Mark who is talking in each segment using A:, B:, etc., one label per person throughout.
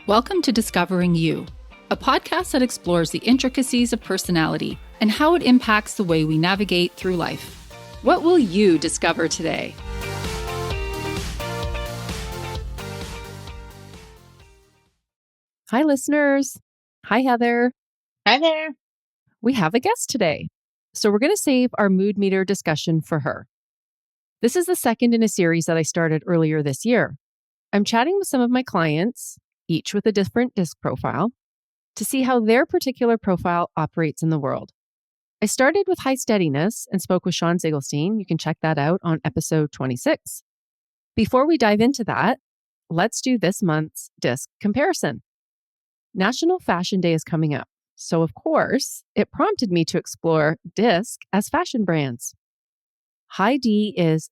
A: Welcome to Discovering You, a podcast that explores the intricacies of personality and how it impacts the way we navigate through life. What will you discover today?
B: Hi, listeners. Hi, Heather.
C: Hi there.
B: We have a guest today, so we're going to save our mood meter discussion for her. This is the second in a series that I started earlier this year. I'm chatting with some of my clients, each with a different disc profile, to see how their particular profile operates in the world. I started with High Steadiness and spoke with Shawn Zigelstein. You can check that out on episode 26. Before we dive into that, let's do this month's disc comparison. National Fashion Day is coming up, so of course, it prompted me to explore disc as fashion brands. High D is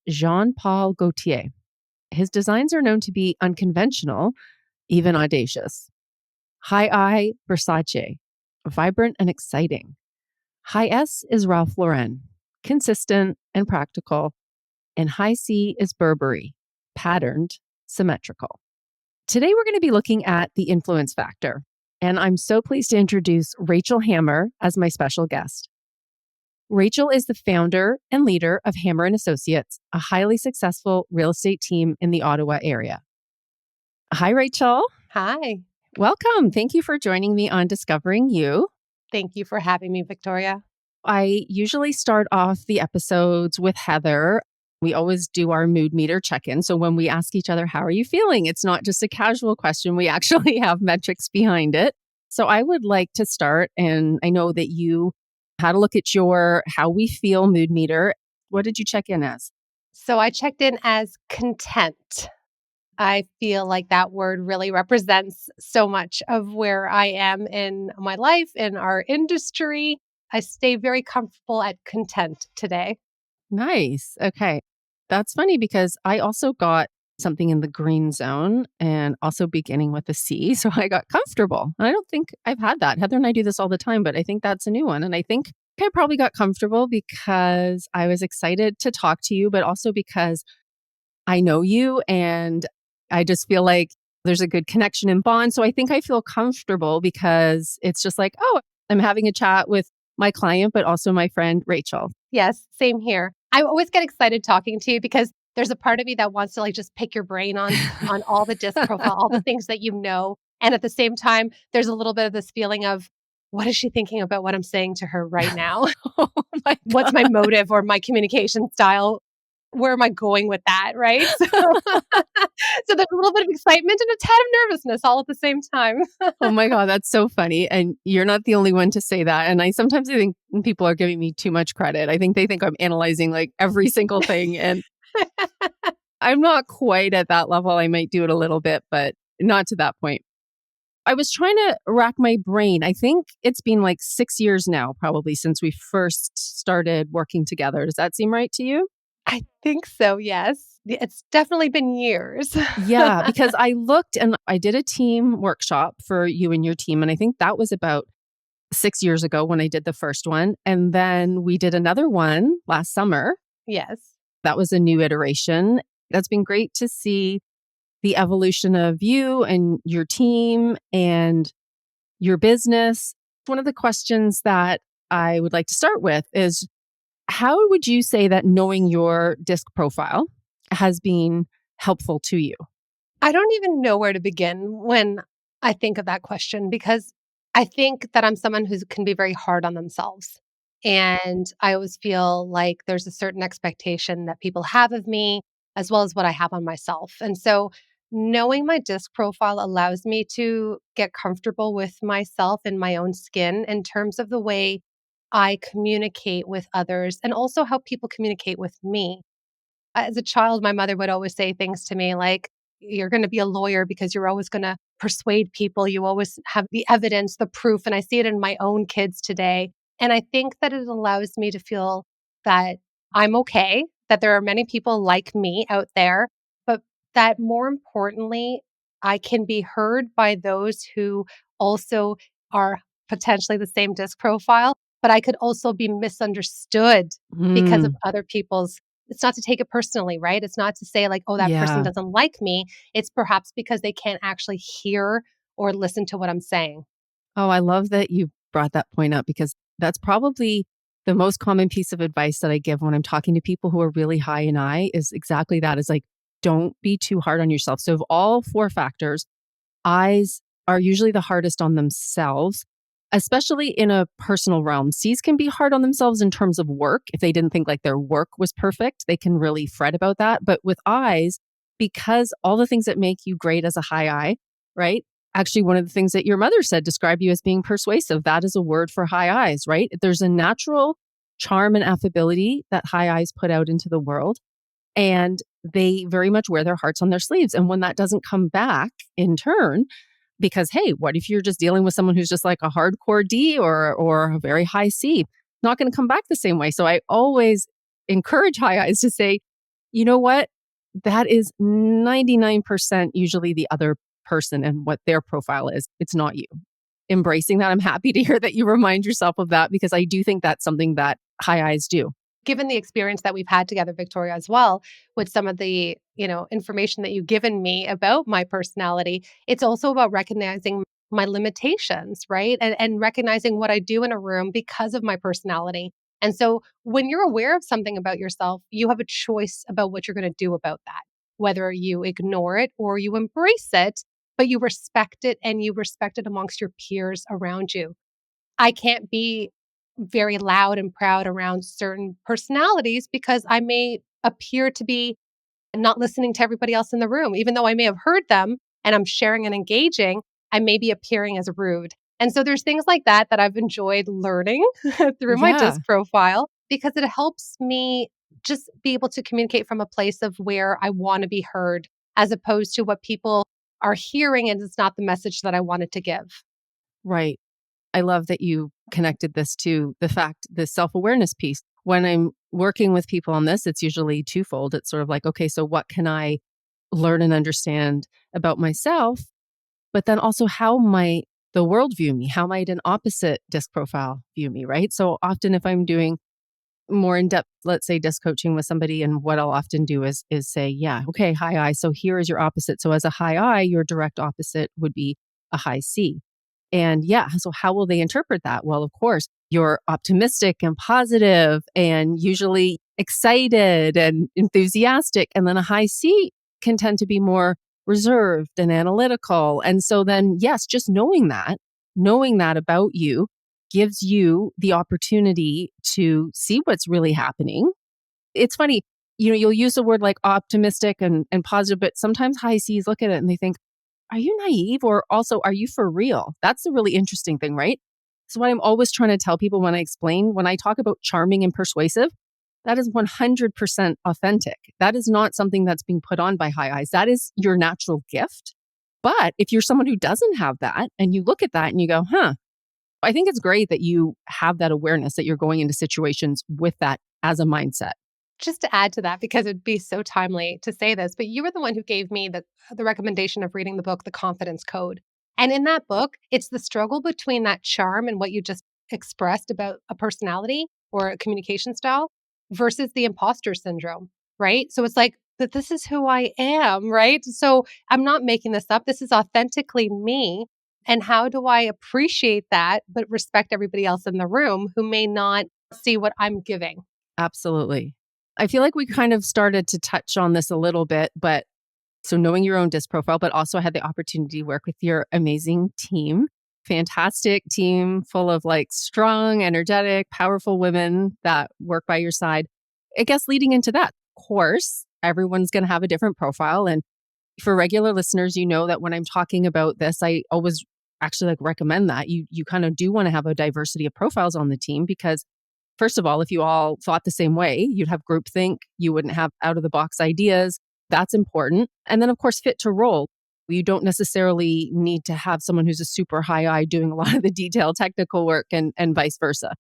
B: Paul Gaultier. His designs are known to be unconventional, even audacious. High I, Versace, vibrant and exciting. High S is Ralph Lauren, consistent and practical. And high C is Burberry, patterned, symmetrical. Today, we're going to be looking at the influence factor, and I'm so pleased to introduce Rachel Hammer as my special guest. Rachel is the founder and leader of Hammer & Associates, a highly successful real estate team in the Ottawa area. Hi, Rachel.
C: Hi.
B: Welcome. Thank you for joining me on Discovering You.
C: Thank you for having me, Victoria.
B: I usually start off the episodes with Heather. We always do our mood meter check-in. So when we ask each other, how are you feeling? It's not just a casual question. We actually have metrics behind it. So I would like to start, and I know that you had a look at your how we feel mood meter. What did you check in as?
C: So I checked in as content. I feel like that word really represents so much of where I am in my life, in our industry. I stay very comfortable at content today.
B: Nice. Okay. That's funny because I also got something in the green zone and also beginning with a C. So I got comfortable. And I don't think I've had that. Heather and I do this all the time, but I think that's a new one. And I think I probably got comfortable because I was excited to talk to you, but also because I know you and I just feel like there's a good connection and bond. So I think I feel comfortable because it's just like, oh, I'm having a chat with my client, but also my friend, Rachel.
C: Yes, same here. I always get excited talking to you because there's a part of me that wants to just pick your brain on all the disc profile, all the things that you know. And at the same time, there's a little bit of this feeling of, what is she thinking about what I'm saying to her right now?
B: Oh my
C: What's my motive or my communication style? Where am I going with that, right? So there's a little bit of excitement and a tad of nervousness all at the same time.
B: Oh my God, that's so funny. And you're not the only one to say that. And I sometimes think people are giving me too much credit. I think they think I'm analyzing like every single thing. And I'm not quite at that level. I might do it a little bit, but not to that point. I was trying to rack my brain. I think it's been like 6 years now, probably since we first started working together. Does that seem right to you?
C: I think so, yes. It's definitely been years.
B: Yeah, because I looked and I did a team workshop for you and your team. And I think that was about 6 years ago when I did the first one. And then we did another one last summer.
C: Yes.
B: That was a new iteration. That's been great to see the evolution of you and your team and your business. One of the questions that I would like to start with is, how would you say that knowing your disc profile has been helpful to you?
C: I don't even know where to begin when I think of that question, because I think that I'm someone who can be very hard on themselves. And I always feel like there's a certain expectation that people have of me, as well as what I have on myself. And so knowing my disc profile allows me to get comfortable with myself in my own skin in terms of the way I communicate with others and also how people communicate with me. As a child, my mother would always say things to me like, you're going to be a lawyer because you're always going to persuade people. You always have the evidence, the proof. And I see it in my own kids today. And I think that it allows me to feel that I'm okay, that there are many people like me out there, but that more importantly, I can be heard by those who also are potentially the same disc profile, but I could also be misunderstood because of other people's. It's not to take it personally, right? It's not to say like, oh, that person doesn't like me. It's perhaps because they can't actually hear or listen to what I'm saying.
B: Oh, I love that you brought that point up because that's probably the most common piece of advice that I give when I'm talking to people who are really high in I is exactly that is like, don't be too hard on yourself. So, of all four factors, I's are usually the hardest on themselves, especially in a personal realm. C's can be hard on themselves in terms of work. If they didn't think like their work was perfect, they can really fret about that. But with I's, because all the things that make you great as a high I, right? Actually, one of the things that your mother said described you as being persuasive. That is a word for high I's, right? There's a natural charm and affability that high I's put out into the world. And they very much wear their hearts on their sleeves. And when that doesn't come back in turn, because hey, what if you're just dealing with someone who's just like a hardcore D or a very high C? Not going to come back the same way. So I always encourage high I's to say, you know what? That is 99% usually the other person and what their profile is. It's not you. Embracing that. I'm happy to hear that you remind yourself of that because I do think that's something that high I's do.
C: Given the experience that we've had together, Victoria, as well, with some of the, information that you've given me about my personality, it's also about recognizing my limitations, right? And recognizing what I do in a room because of my personality. And so when you're aware of something about yourself, you have a choice about what you're going to do about that, whether you ignore it or you embrace it, but you respect it and you respect it amongst your peers around you. I can't be very loud and proud around certain personalities because I may appear to be not listening to everybody else in the room. Even though I may have heard them and I'm sharing and engaging, I may be appearing as rude. And so there's things like that that I've enjoyed learning through my
B: Yeah,
C: DISC profile because it helps me just be able to communicate from a place of where I want to be heard as opposed to what people are hearing and it's not the message that I wanted to give.
B: right. I love that you connected this to the fact, the self-awareness piece. When I'm working with people on this, it's usually twofold. It's sort of like, okay, so what can I learn and understand about myself? But then also how might the world view me? How might an opposite disc profile view me, right? So often if I'm doing more in depth, let's say disc coaching with somebody, and what I'll often do is say, yeah, okay, high I. So here is your opposite. So as a high I, your direct opposite would be a high C. And yeah, so how will they interpret that? Well, of course, you're optimistic and positive and usually excited and enthusiastic. And then a high C can tend to be more reserved and analytical. And so then, yes, just knowing that about you gives you the opportunity to see what's really happening. It's funny, you'll use the word like optimistic and positive, but sometimes high Cs look at it and they think, are you naive? Or also, are you for real? That's the really interesting thing, right? So, what I'm always trying to tell people when I explain, when I talk about charming and persuasive, that is 100% authentic. That is not something that's being put on by high I's. That is your natural gift. But if you're someone who doesn't have that and you look at that and you go, I think it's great that you have that awareness that you're going into situations with that as a mindset.
C: Just to add to that, because it'd be so timely to say this, but you were the one who gave me the recommendation of reading the book, The Confidence Code. And in that book, it's the struggle between that charm and what you just expressed about a personality or a communication style versus the imposter syndrome, right? So it's like, that this is who I am, right? So I'm not making this up. This is authentically me. And how do I appreciate that, but respect everybody else in the room who may not see what I'm giving?
B: Absolutely. I feel like we kind of started to touch on this a little bit, but so knowing your own disc profile, but also I had the opportunity to work with your amazing team, fantastic team full of like strong, energetic, powerful women that work by your side. I guess leading into that, of course, everyone's going to have a different profile. And for regular listeners, you know that when I'm talking about this, I always actually like recommend that you kind of do want to have a diversity of profiles on the team because first of all, if you all thought the same way, you'd have groupthink, you wouldn't have out of the box ideas. That's important. And then, of course, fit to role. You don't necessarily need to have someone who's a super high I doing a lot of the detailed technical work and vice versa.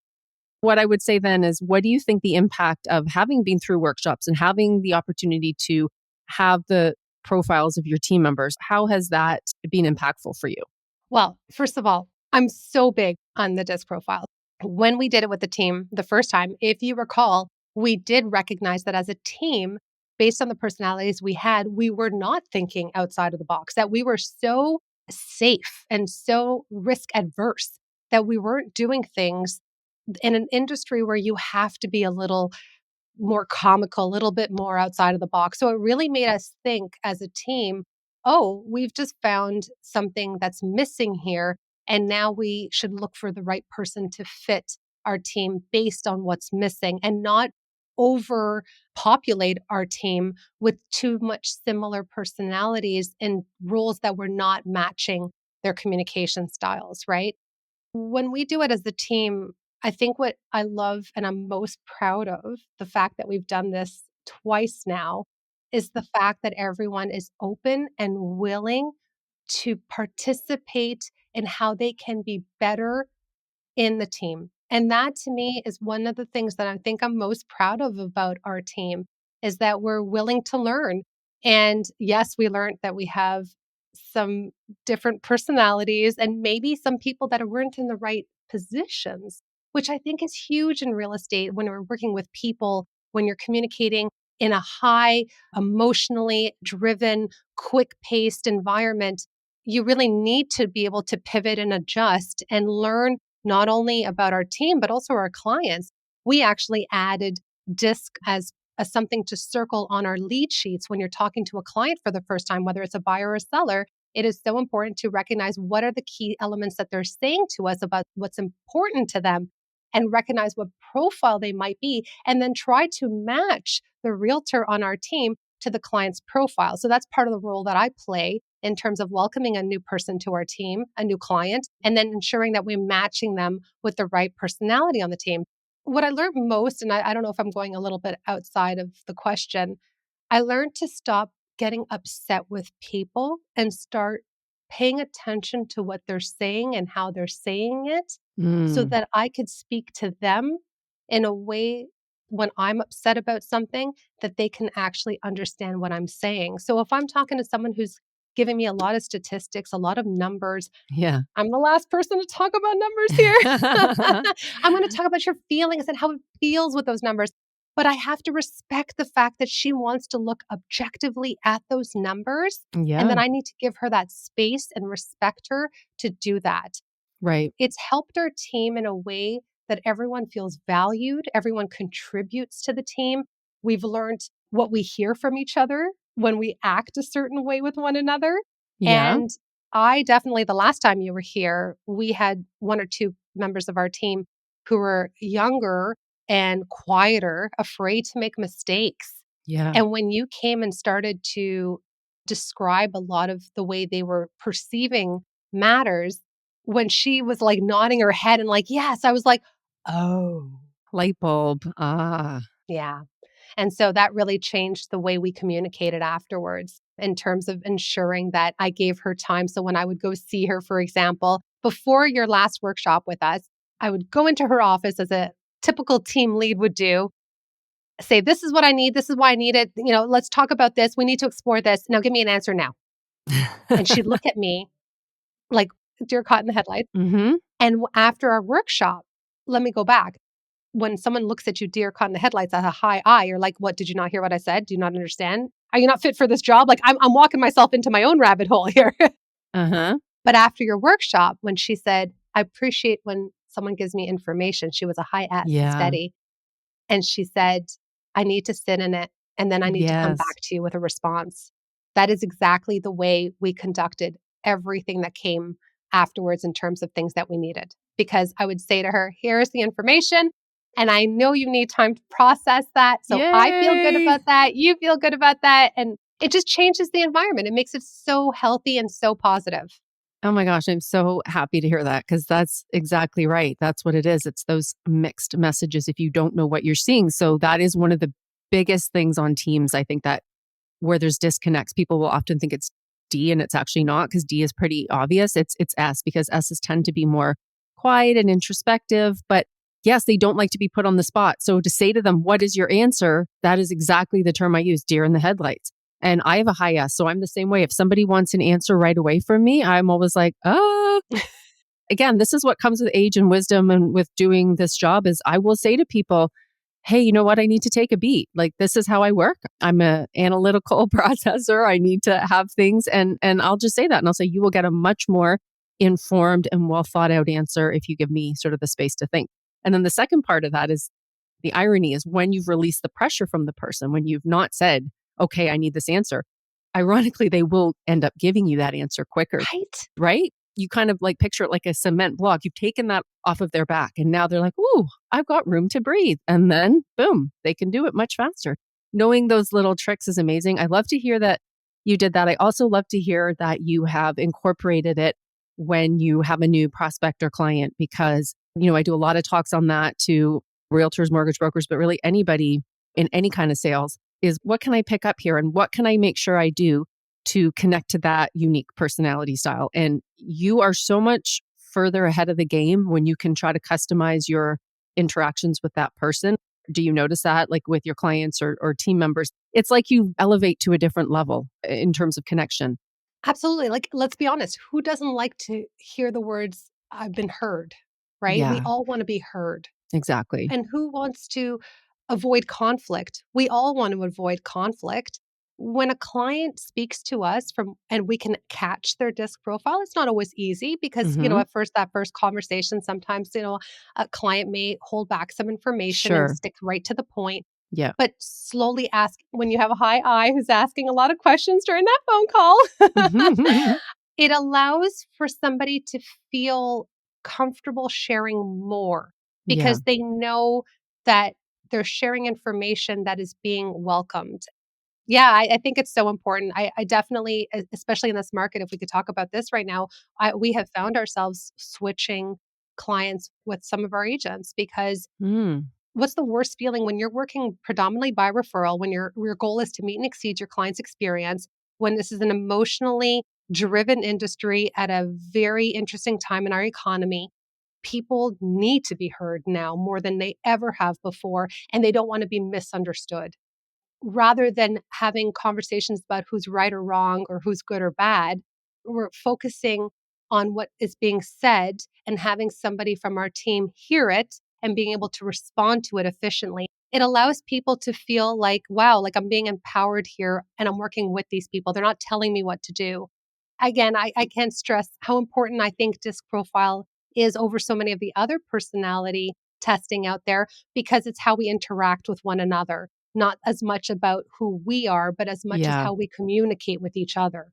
B: What I would say then is, what do you think the impact of having been through workshops and having the opportunity to have the profiles of your team members, how has that been impactful for you?
C: Well, first of all, I'm so big on the DISC profile. When we did it with the team the first time, if you recall, we did recognize that as a team, based on the personalities we had, we were not thinking outside of the box, that we were so safe and so risk adverse that we weren't doing things in an industry where you have to be a little more comical, a little bit more outside of the box. So it really made us think as a team, oh, we've just found something that's missing here. And now we should look for the right person to fit our team based on what's missing and not overpopulate our team with too much similar personalities and roles that were not matching their communication styles, right? When we do it as a team, I think what I love and I'm most proud of, the fact that we've done this twice now, is the fact that everyone is open and willing to participate in how they can be better in the team. And that to me is one of the things that I think I'm most proud of about our team is that we're willing to learn. And yes, we learned that we have some different personalities and maybe some people that weren't in the right positions, which I think is huge in real estate when we're working with people, when you're communicating in a high, emotionally driven, quick paced environment. You really need to be able to pivot and adjust and learn not only about our team, but also our clients. We actually added DISC as something to circle on our lead sheets when you're talking to a client for the first time, whether it's a buyer or a seller. It is so important to recognize what are the key elements that they're saying to us about what's important to them and recognize what profile they might be, and then try to match the realtor on our team to the client's profile. So that's part of the role that I play in terms of welcoming a new person to our team, a new client, and then ensuring that we're matching them with the right personality on the team. What I learned most, and I don't know if I'm going a little bit outside of the question, I learned to stop getting upset with people and start paying attention to what they're saying and how they're saying it so that I could speak to them in a way when I'm upset about something that they can actually understand what I'm saying. So if I'm talking to someone who's giving me a lot of statistics, a lot of numbers,
B: Yeah.
C: I'm the last person to talk about numbers here. I'm going to talk about your feelings and how it feels with those numbers. But I have to respect the fact that she wants to look objectively at those numbers. And
B: Yeah.
C: then I need to give her that space and respect her to do that.
B: Right.
C: It's helped our team in a way that everyone feels valued, everyone contributes to the team. We've learned what we hear from each other when we act a certain way with one another.
B: Yeah.
C: And I definitely, the last time you were here, we had one or two members of our team who were younger and quieter, afraid to make mistakes.
B: Yeah.
C: And when you came and started to describe a lot of the way they were perceiving matters, when she was like nodding her head and like, yes, I was like, oh,
B: Light bulb. Ah.
C: yeah. And so that really changed the way we communicated afterwards in terms of ensuring that I gave her time. So when I would go see her, for example, before your last workshop with us, I would go into her office as a typical team lead would do, say, this is what I need. This is why I need it. Let's talk about this. We need to explore this. Now give me an answer now. And she'd look at me like deer caught in the headlights.
B: Mm-hmm.
C: And after our workshop, let me go back. When someone looks at you deer caught in the headlights at a high eye, you're like, what, did you not hear what I said? Do you not understand? Are you not fit for this job? Like I'm walking myself into my own rabbit hole here.
B: Uh-huh.
C: But after your workshop, when she said, I appreciate when someone gives me information, she was a high S,
B: Yeah.
C: steady. And she said, I need to sit in it. And then I need to come
B: Yes.
C: back to you with a response. That is exactly the way we conducted everything that came afterwards in terms of things that we needed. Because I would say to her, here's the information. And I know you need time to process that. So I feel good
B: Yay.
C: about that. You feel good about that. And it just changes the environment. It makes it so healthy and so positive.
B: Oh my gosh, I'm so happy to hear that because that's exactly right. That's what it is. It's those mixed messages if you don't know what you're seeing. So that is one of the biggest things on teams. I think that where there's disconnects, people will often think it's D and it's actually not because D is pretty obvious. It's S because S's tend to be more quiet and introspective. But yes, they don't like to be put on the spot. So to say to them, what is your answer? That is exactly the term I use, deer in the headlights. And I have a high S, so I'm the same way. If somebody wants an answer right away from me, I'm always like, Again, this is what comes with age and wisdom and with doing this job is I will say to people, hey, you know what? I need to take a beat. Like, this is how I work. I'm an analytical processor. I need to have things. And I'll just say that. And I'll say, you will get a much more informed and well thought out answer if you give me sort of the space to think. And then the second part of that is the irony is when you've released the pressure from the person, when you've not said, okay, I need this answer, ironically, they will end up giving you that answer quicker,
C: Right?
B: right? You kind of like picture it like a cement block. You've taken that off of their back and now they're like, ooh, I've got room to breathe. And then boom, they can do it much faster. Knowing those little tricks is amazing. I love to hear that you did that. I also love to hear that you have incorporated it when you have a new prospect or client, because, I do a lot of talks on that to realtors, mortgage brokers, but really anybody in any kind of sales is what can I pick up here and what can I make sure I do to connect to that unique personality style. And you are so much further ahead of the game when you can try to customize your interactions with that person. Do you notice that like with your clients or team members? It's like you elevate to a different level in terms of connection.
C: Absolutely. Like, let's be honest, who doesn't like to hear the words, I've been heard, right? We
B: Yeah,
C: all want to be heard.
B: exactly.
C: And who wants to avoid conflict? We all want to avoid conflict. When a client speaks to us from and we can catch their disc profile, it's not always easy because,
B: Hmm.
C: at first that first conversation, sometimes, a client may hold back some information and
B: Sure.
C: stick right to the point.
B: Yeah.
C: But slowly ask when you have a high eye who's asking a lot of questions during that phone call. It allows for somebody to feel comfortable sharing more
B: Yeah.
C: because they know that they're sharing information that is being welcomed. Yeah, I think it's so important. I definitely, especially in this market, if we could talk about this right now, we have found ourselves switching clients with some of our agents because
B: Mm.
C: what's the worst feeling when you're working predominantly by referral, when your goal is to meet and exceed your client's experience, when this is an emotionally driven industry at a very interesting time in our economy? People need to be heard now more than they ever have before, and they don't want to be misunderstood. Rather than having conversations about who's right or wrong or who's good or bad, we're focusing on what is being said and having somebody from our team hear it and being able to respond to it efficiently. It allows people to feel like, wow, like I'm being empowered here and I'm working with these people. They're not telling me what to do. Again, I can't stress how important I think disc profile is over so many of the other personality testing out there because it's how we interact with one another, not as much about who we are, but as much as
B: Yeah.
C: how we communicate with each other.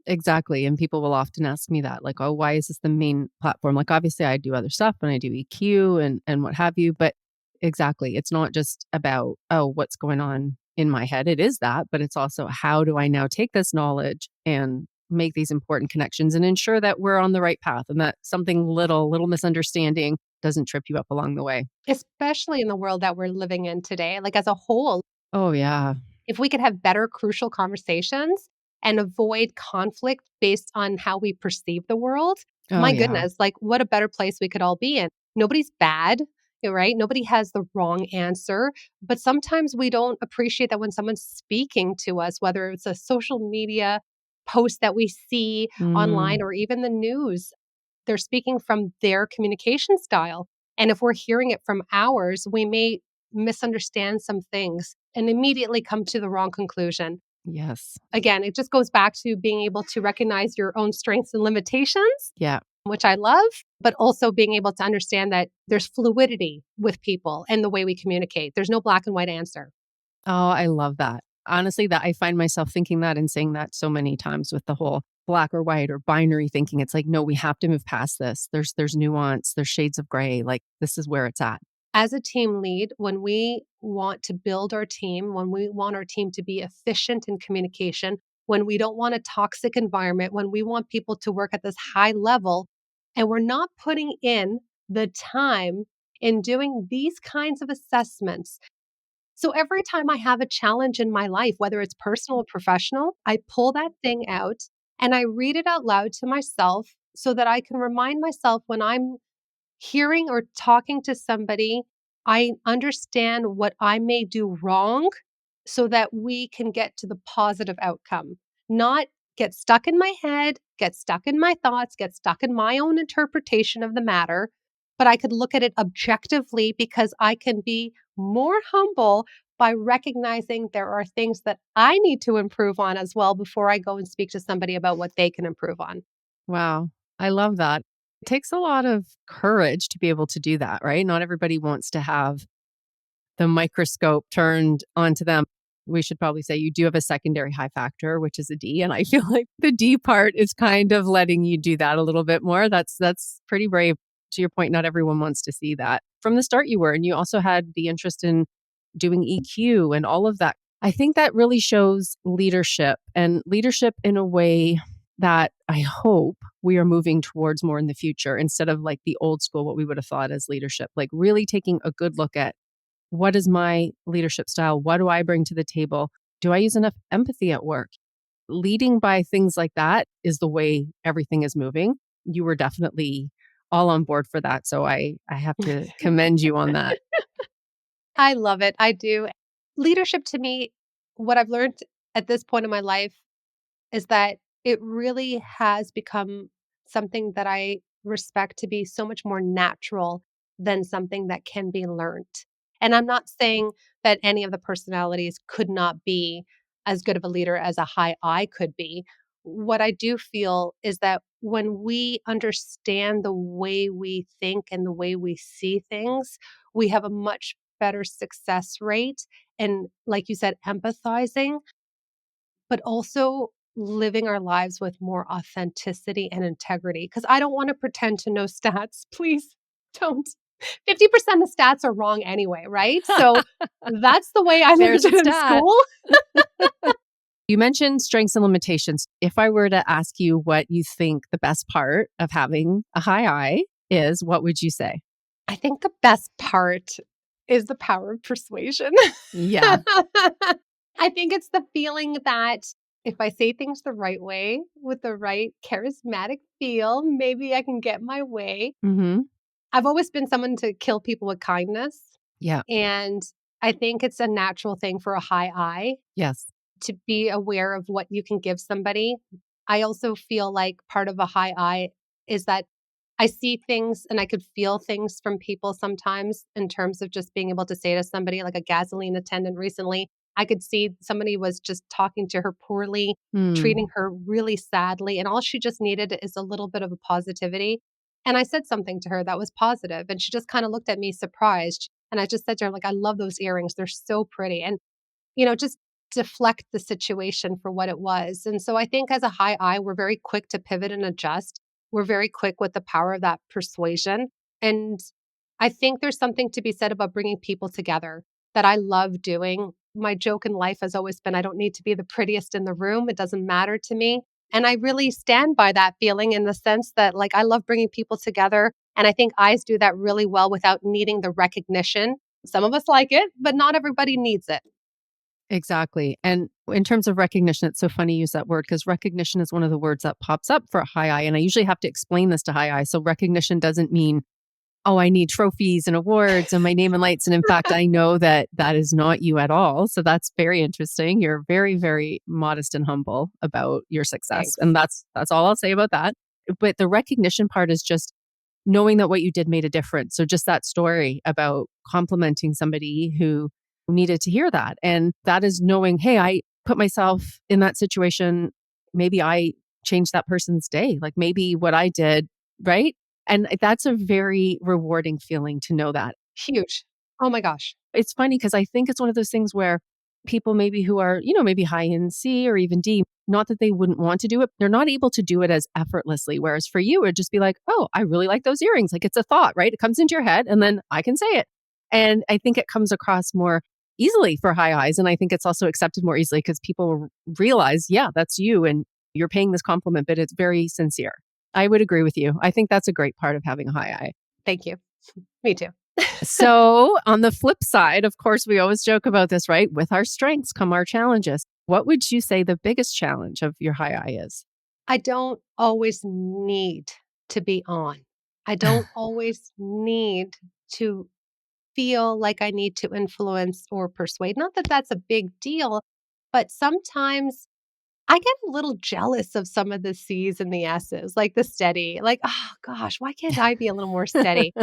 B: Exactly. And people will often ask me that, like, oh, why is this the main platform? Like, obviously, I do other stuff and I do EQ and what have you. But exactly, it's not just about, oh, what's going on in my head. It is that, but it's also how do I now take this knowledge and make these important connections and ensure that we're on the right path and that something little misunderstanding doesn't trip you up along the way.
C: Especially in the world that we're living in today, like as a whole,
B: Oh, yeah.
C: if we could have better crucial conversations and avoid conflict based on how we perceive the world,
B: Oh,
C: my
B: yeah.
C: goodness, like what a better place we could all be in. Nobody's bad, right? Nobody has the wrong answer. But sometimes we don't appreciate that when someone's speaking to us, whether it's a social media post that we see online
B: Mm,
C: or even the news, they're speaking from their communication style. And if we're hearing it from ours, we may misunderstand some things and immediately come to the wrong conclusion.
B: yes.
C: Again, it just goes back to being able to recognize your own strengths and limitations,
B: Yeah.
C: which I love, but also being able to understand that there's fluidity with people and the way we communicate. There's no black and white answer.
B: Oh, I love that. Honestly, that I find myself thinking that and saying that so many times with the whole black or white or binary thinking. It's like, no, we have to move past this. There's nuance, there's shades of gray. Like this is where it's at.
C: As a team lead, when we want to build our team, when we want our team to be efficient in communication, when we don't want a toxic environment, when we want people to work at this high level, and we're not putting in the time in doing these kinds of assessments. So every time I have a challenge in my life, whether it's personal or professional, I pull that thing out and I read it out loud to myself so that I can remind myself when I'm hearing or talking to somebody, I understand what I may do wrong so that we can get to the positive outcome, not get stuck in my head, get stuck in my thoughts, get stuck in my own interpretation of the matter. But I could look at it objectively because I can be more humble by recognizing there are things that I need to improve on as well before I go and speak to somebody about what they can improve on.
B: Wow. I love that. It takes a lot of courage to be able to do that, right? Not everybody wants to have the microscope turned onto them. We should probably say you do have a secondary high factor, which is a D. And I feel like the D part is kind of letting you do that a little bit more. That's pretty brave. To your point, not everyone wants to see that. From the start you were, and you also had the interest in doing EQ and all of that. I think that really shows leadership and leadership in a way that I hope we are moving towards more in the future instead of like the old school, what we would have thought as leadership, like really taking a good look at what is my leadership style? What do I bring to the table? Do I use enough empathy at work? Leading by things like that is the way everything is moving. You were definitely all on board for that. So I have to commend you on that.
C: I love it. I do. Leadership to me, what I've learned at this point in my life is that it really has become something that I respect to be so much more natural than something that can be learned. And I'm not saying that any of the personalities could not be as good of a leader as a high I could be. What I do feel is that when we understand the way we think and the way we see things, we have a much better success rate. And like you said, empathizing, but also living our lives with more authenticity and integrity. Because I don't want to pretend to know stats. Please don't. 50% of stats are wrong anyway, right? So that's the way I learned
B: There's a
C: it in
B: stat.
C: school.
B: You mentioned strengths and limitations. If I were to ask you what you think the best part of having a high I is, what would you say?
C: I think the best part is the power of persuasion.
B: Yeah.
C: I think it's the feeling that if I say things the right way with the right charismatic feel, maybe I can get my way.
B: Mm-hmm.
C: I've always been someone to kill people with kindness.
B: Yeah.
C: And I think it's a natural thing for a high I
B: Yes.
C: to be aware of what you can give somebody. I also feel like part of a high I is that I see things and I could feel things from people sometimes in terms of just being able to say to somebody, like a gasoline attendant recently, I could see somebody was just talking to her poorly,
B: Mm.
C: treating her really sadly, and all she just needed is a little bit of a positivity. And I said something to her that was positive, and she just kind of looked at me surprised. And I just said to her, like, I love those earrings. They're so pretty. And just deflect the situation for what it was. And so I think as a high I, we're very quick to pivot and adjust. We're very quick with the power of that persuasion. And I think there's something to be said about bringing people together that I love doing. My joke in life has always been I don't need to be the prettiest in the room. It doesn't matter to me. And I really stand by that feeling in the sense that, like, I love bringing people together. And I think I's do that really well without needing the recognition. Some of us like it, but not everybody needs it.
B: Exactly. And in terms of recognition, it's so funny you use that word because recognition is one of the words that pops up for a high I. And I usually have to explain this to high I. So recognition doesn't mean, oh, I need trophies and awards and my name and lights. And in fact, I know that that is not you at all. So that's very interesting. You're very, very modest and humble about your success.
C: Thanks.
B: And that's all I'll say about that. But the recognition part is just knowing that what you did made a difference. So just that story about complimenting somebody who needed to hear that. And that is knowing, hey, I put myself in that situation. Maybe I changed that person's day. Like maybe what I did, right? And that's a very rewarding feeling to know that.
C: Huge. Oh my gosh.
B: It's funny because I think it's one of those things where people maybe who are, maybe high in C or even D, not that they wouldn't want to do it, they're not able to do it as effortlessly. Whereas for you, it'd just be like, oh, I really like those earrings. Like it's a thought, right? It comes into your head and then I can say it. And I think it comes across more easily for high I's. And I think it's also accepted more easily because people realize, yeah, that's you and you're paying this compliment, but it's very sincere. I would agree with you. I think that's a great part of having a high I.
C: Thank you. Me too.
B: So, on the flip side, of course, we always joke about this, right? With our strengths come our challenges. What would you say the biggest challenge of your high I is?
C: I don't always need to be on. I don't always need to feel like I need to influence or persuade. Not that that's a big deal, but sometimes I get a little jealous of some of the C's and the S's, like the steady, like, oh gosh, why can't I be a little more steady?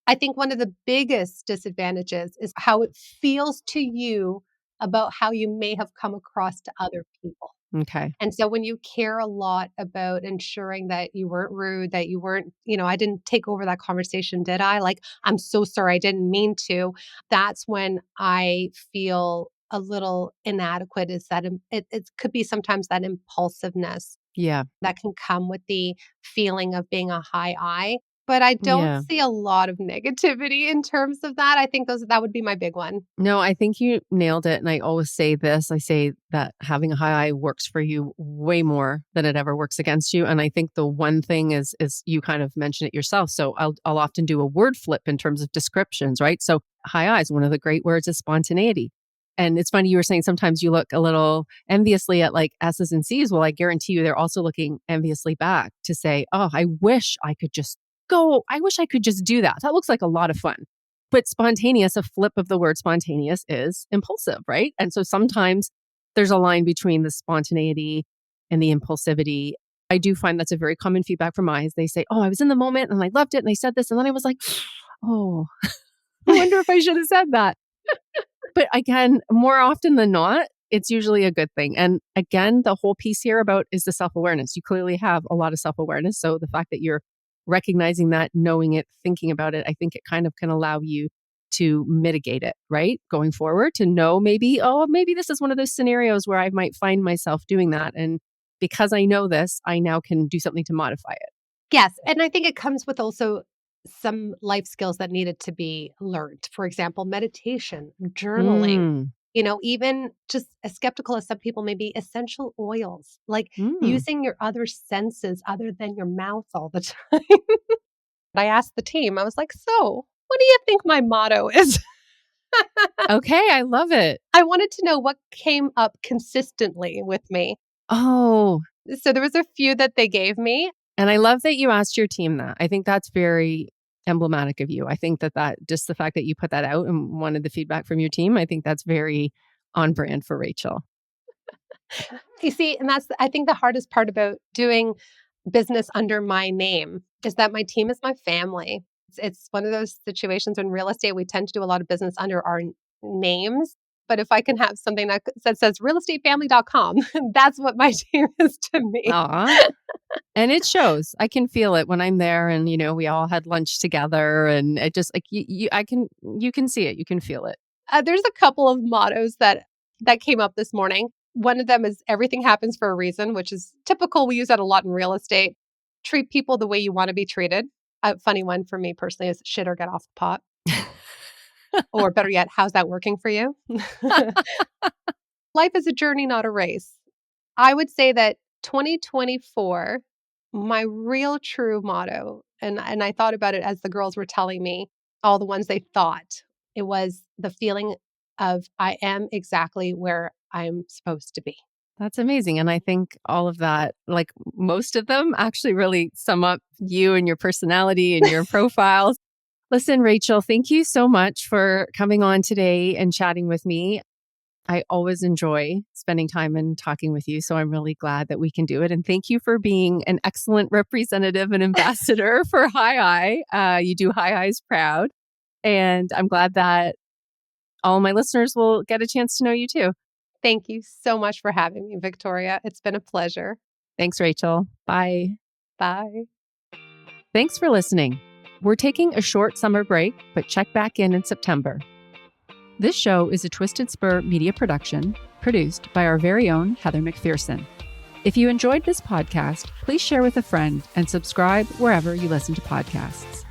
C: I think one of the biggest disadvantages is how it feels to you about how you may have come across to other people.
B: Okay.
C: And so when you care a lot about ensuring that you weren't rude, that you weren't, I didn't take over that conversation, did I? Like, I'm so sorry, I didn't mean to. That's when I feel a little inadequate, is that it could be sometimes that impulsiveness
B: Yeah.
C: that can come with the feeling of being a high I. But I don't
B: Yeah.
C: see a lot of negativity in terms of that. I think that would be my big one.
B: No, I think you nailed it. And I always say this, I say that having a high I works for you way more than it ever works against you. And I think the one thing is you kind of mentioned it yourself. So I'll often do a word flip in terms of descriptions, right? So high I is one of the great words is spontaneity. And it's funny, you were saying sometimes you look a little enviously at like S's and C's. Well, I guarantee you they're also looking enviously back to say, oh, I wish I could just do that. That looks like a lot of fun. But spontaneous, a flip of the word spontaneous is impulsive, right? And so sometimes there's a line between the spontaneity and the impulsivity. I do find that's a very common feedback from eyes. They say, oh, I was in the moment and I loved it. And I said this. And then I was like, oh, I wonder if I should have said that. But again, more often than not, it's usually a good thing. And again, the whole piece here about is the self-awareness. You clearly have a lot of self-awareness. So the fact that you're recognizing that, knowing it, thinking about it, I think it kind of can allow you to mitigate it, right? Going forward to know maybe this is one of those scenarios where I might find myself doing that. And because I know this, I now can do something to modify it.
C: Yes. And I think it comes with also some life skills that needed to be learned. For example, meditation, journaling, even just as skeptical as some people may be, essential oils, like using your other senses other than your mouth all the time. I asked the team, I was like, so what do you think my motto is?
B: Okay, I love it.
C: I wanted to know what came up consistently with me.
B: Oh.
C: So there was a few that they gave me.
B: And I love that you asked your team that. I think that's very emblematic of you. I think that just the fact that you put that out and wanted the feedback from your team, I think that's very on brand for Rachel.
C: You see, and that's, I think, the hardest part about doing business under my name is that my team is my family. It's one of those situations in real estate, we tend to do a lot of business under our names. But if I can have something that says realestatefamily.com, that's what my team is to me.
B: Aww. And it shows. I can feel it when I'm there and, we all had lunch together and it just like you can see it. You can feel it.
C: There's a couple of mottos that came up this morning. One of them is everything happens for a reason, which is typical. We use that a lot in real estate. Treat people the way you want to be treated. A funny one for me personally is shit or get off the pot. Or better yet, how's that working for you? Life is a journey, not a race. I would say that 2024, my real true motto, and I thought about it as the girls were telling me all the ones they thought, it was the feeling of I am exactly where I'm supposed to be.
B: That's amazing. And I think all of that, like most of them actually really sum up you and your personality and your profiles. Listen, Rachel, thank you so much for coming on today and chatting with me. I always enjoy spending time and talking with you. So I'm really glad that we can do it. And thank you for being an excellent representative and ambassador for High I. You do High I's proud. And I'm glad that all my listeners will get a chance to know you too.
C: Thank you so much for having me, Victoria. It's been a pleasure.
B: Thanks, Rachel. Bye.
C: Bye.
B: Thanks for listening. We're taking a short summer break, but check back in September. This show is a Twisted Spur media production produced by our very own Heather McPherson. If you enjoyed this podcast, please share with a friend and subscribe wherever you listen to podcasts.